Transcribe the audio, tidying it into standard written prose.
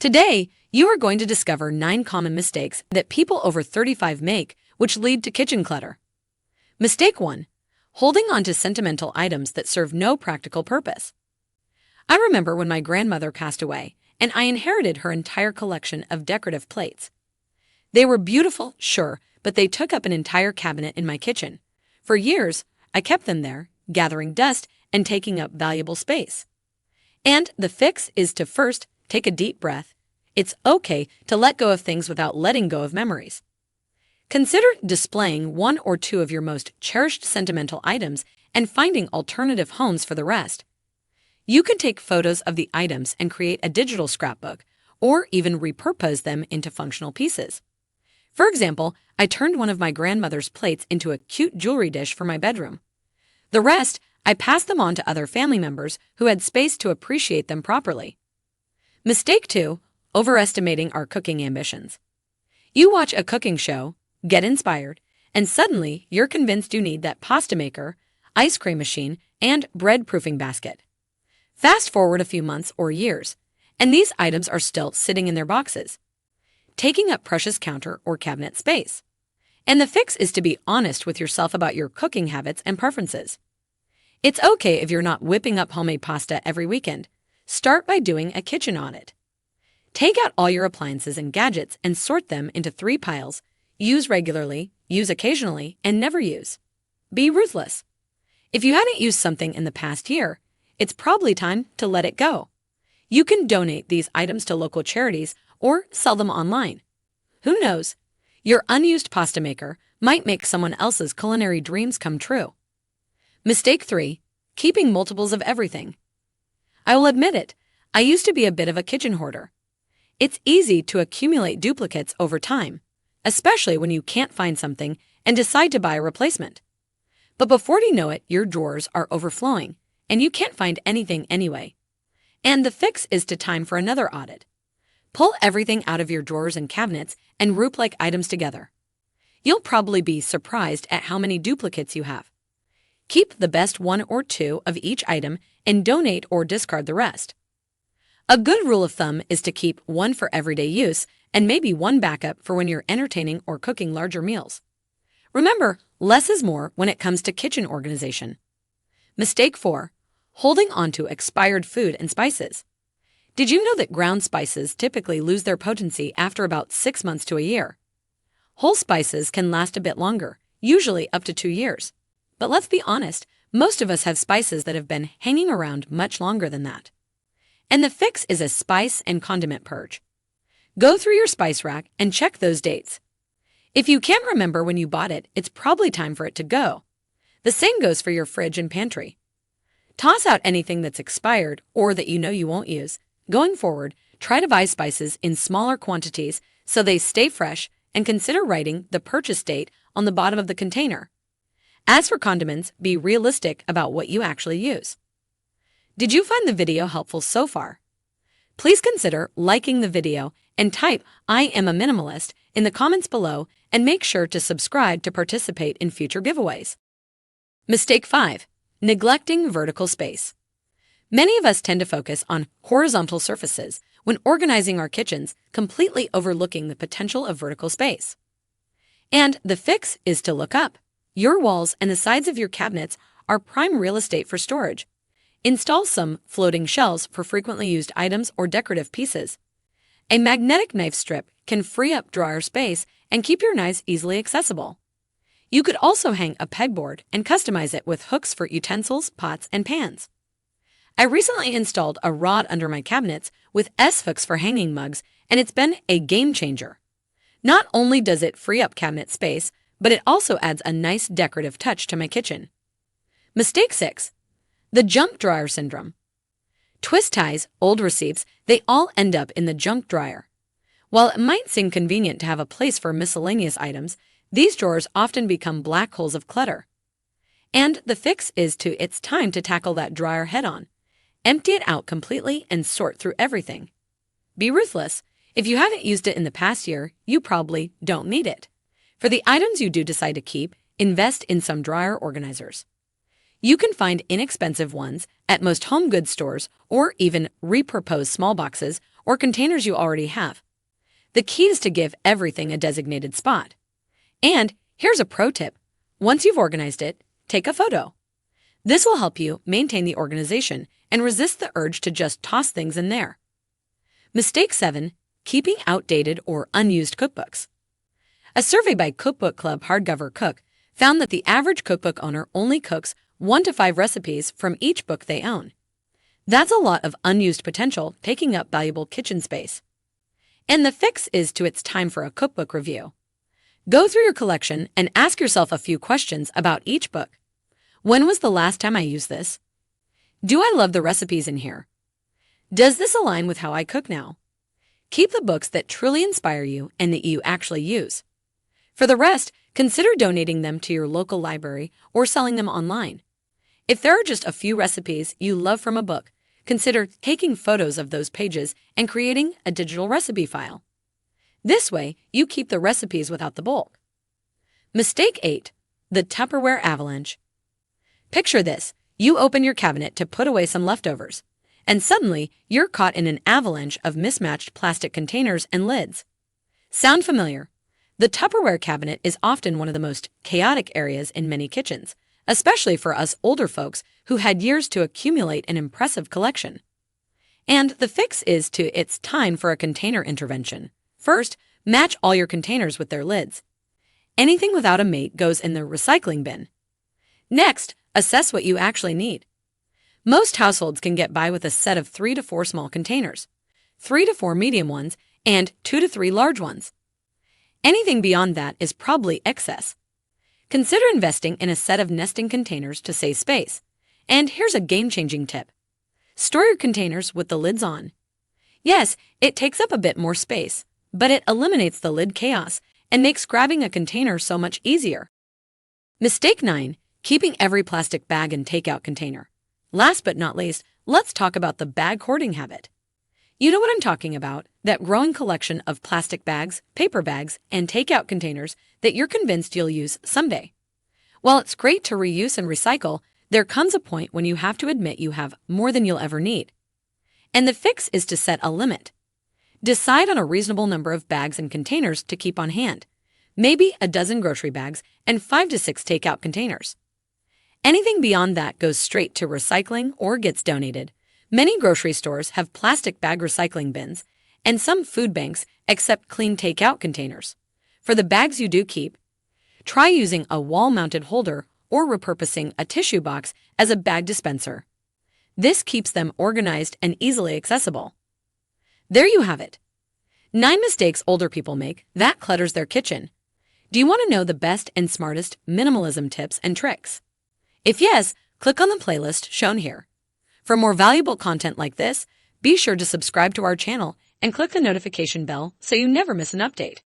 Today, you are going to discover 9 common mistakes that people over 35 make which lead to kitchen clutter. Mistake 1. Holding on to sentimental items that serve no practical purpose. I remember when my grandmother passed away, and I inherited her entire collection of decorative plates. They were beautiful, sure, but they took up an entire cabinet in my kitchen. For years, I kept them there, gathering dust and taking up valuable space. And the fix is to first take a deep breath. It's okay to let go of things without letting go of memories. Consider displaying 1 or 2 of your most cherished sentimental items and finding alternative homes for the rest. You can take photos of the items and create a digital scrapbook, or even repurpose them into functional pieces. For example, I turned one of my grandmother's plates into a cute jewelry dish for my bedroom. The rest, I passed them on to other family members who had space to appreciate them properly. Mistake 2. Overestimating our cooking ambitions. You watch a cooking show, get inspired, and suddenly you're convinced you need that pasta maker, ice cream machine, and bread proofing basket. Fast forward a few months or years, and these items are still sitting in their boxes, taking up precious counter or cabinet space. And the fix is to be honest with yourself about your cooking habits and preferences. It's okay if you're not whipping up homemade pasta every weekend. Start by doing a kitchen audit. Take out all your appliances and gadgets and sort them into 3 piles: use regularly, use occasionally, and never use. Be ruthless. If you hadn't used something in the past year, it's probably time to let it go. You can donate these items to local charities or sell them online. Who knows? Your unused pasta maker might make someone else's culinary dreams come true. Mistake 3. Keeping multiples of everything. I will admit it, I used to be a bit of a kitchen hoarder. It's easy to accumulate duplicates over time, especially when you can't find something and decide to buy a replacement. But before you know it, your drawers are overflowing, and you can't find anything anyway. And the fix is to time for another audit. Pull everything out of your drawers and cabinets and group like items together. You'll probably be surprised at how many duplicates you have. Keep the best 1 or 2 of each item and donate or discard the rest. A good rule of thumb is to keep 1 for everyday use and maybe 1 backup for when you're entertaining or cooking larger meals. Remember, less is more when it comes to kitchen organization. Mistake 4. Holding on to expired food and spices. Did you know that ground spices typically lose their potency after about 6 months to a year? Whole spices can last a bit longer, usually up to 2 years. But let's be honest, most of us have spices that have been hanging around much longer than that. And the fix is a spice and condiment purge. Go through your spice rack and check those dates. If you can't remember when you bought it, it's probably time for it to go. The same goes for your fridge and pantry. Toss out anything that's expired or that you know you won't use. Going forward, try to buy spices in smaller quantities so they stay fresh, and consider writing the purchase date on the bottom of the container. As for condiments, be realistic about what you actually use. Did you find the video helpful so far? Please consider liking the video and type "I am a minimalist" in the comments below, and make sure to subscribe to participate in future giveaways. Mistake 5. Neglecting vertical space. Many of us tend to focus on horizontal surfaces when organizing our kitchens, completely overlooking the potential of vertical space. And the fix is to look up. Your walls and the sides of your cabinets are prime real estate for storage. Install some floating shelves for frequently used items or decorative pieces. A magnetic knife strip can free up drawer space and keep your knives easily accessible. You could also hang a pegboard and customize it with hooks for utensils, pots, and pans. I recently installed a rod under my cabinets with S-hooks for hanging mugs, and it's been a game changer. Not only does it free up cabinet space, but it also adds a nice decorative touch to my kitchen. Mistake 6. The junk dryer syndrome. Twist ties, old receipts, they all end up in the junk dryer. While it might seem convenient to have a place for miscellaneous items, these drawers often become black holes of clutter. And the fix is it's time to tackle that dryer head-on. Empty it out completely and sort through everything. Be ruthless. If you haven't used it in the past year, you probably don't need it. For the items you do decide to keep, invest in some dryer organizers. You can find inexpensive ones at most home goods stores, or even repurpose small boxes or containers you already have. The key is to give everything a designated spot. And here's a pro tip. Once you've organized it, take a photo. This will help you maintain the organization and resist the urge to just toss things in there. Mistake 7. Keeping outdated or unused cookbooks. A survey by Cookbook Club Hardcover Cook found that the average cookbook owner only cooks 1 to 5 recipes from each book they own. That's a lot of unused potential taking up valuable kitchen space. And the fix is to it's time for a cookbook review. Go through your collection and ask yourself a few questions about each book. When was the last time I used this? Do I love the recipes in here? Does this align with how I cook now? Keep the books that truly inspire you and that you actually use. For the rest, consider donating them to your local library or selling them online. If there are just a few recipes you love from a book, consider taking photos of those pages and creating a digital recipe file. This way, you keep the recipes without the bulk. Mistake 8. The Tupperware avalanche. Picture this. You open your cabinet to put away some leftovers, and suddenly you're caught in an avalanche of mismatched plastic containers and lids. Sound familiar? The Tupperware cabinet is often one of the most chaotic areas in many kitchens, especially for us older folks who had years to accumulate an impressive collection. And the fix is to it's time for a container intervention. First, match all your containers with their lids. Anything without a mate goes in the recycling bin. Next, assess what you actually need. Most households can get by with a set of 3 to 4 small containers, 3 to 4 medium ones, and 2 to 3 large ones. Anything beyond that is probably excess. Consider investing in a set of nesting containers to save space. And here's a game-changing tip. Store your containers with the lids on. Yes, it takes up a bit more space, but it eliminates the lid chaos and makes grabbing a container so much easier. Mistake 9. Keeping every plastic bag and takeout container. Last but not least, let's talk about the bag hoarding habit. You know what I'm talking about, that growing collection of plastic bags, paper bags, and takeout containers that you're convinced you'll use someday. While it's great to reuse and recycle, there comes a point when you have to admit you have more than you'll ever need. And the fix is to set a limit. Decide on a reasonable number of bags and containers to keep on hand, maybe a dozen grocery bags and 5 to 6 takeout containers. Anything beyond that goes straight to recycling or gets donated. Many grocery stores have plastic bag recycling bins, and some food banks accept clean takeout containers. For the bags you do keep, try using a wall-mounted holder or repurposing a tissue box as a bag dispenser. This keeps them organized and easily accessible. There you have it. 9 mistakes older people make that clutters their kitchen. Do you want to know the best and smartest minimalism tips and tricks? If yes, click on the playlist shown here. For more valuable content like this, be sure to subscribe to our channel and click the notification bell so you never miss an update.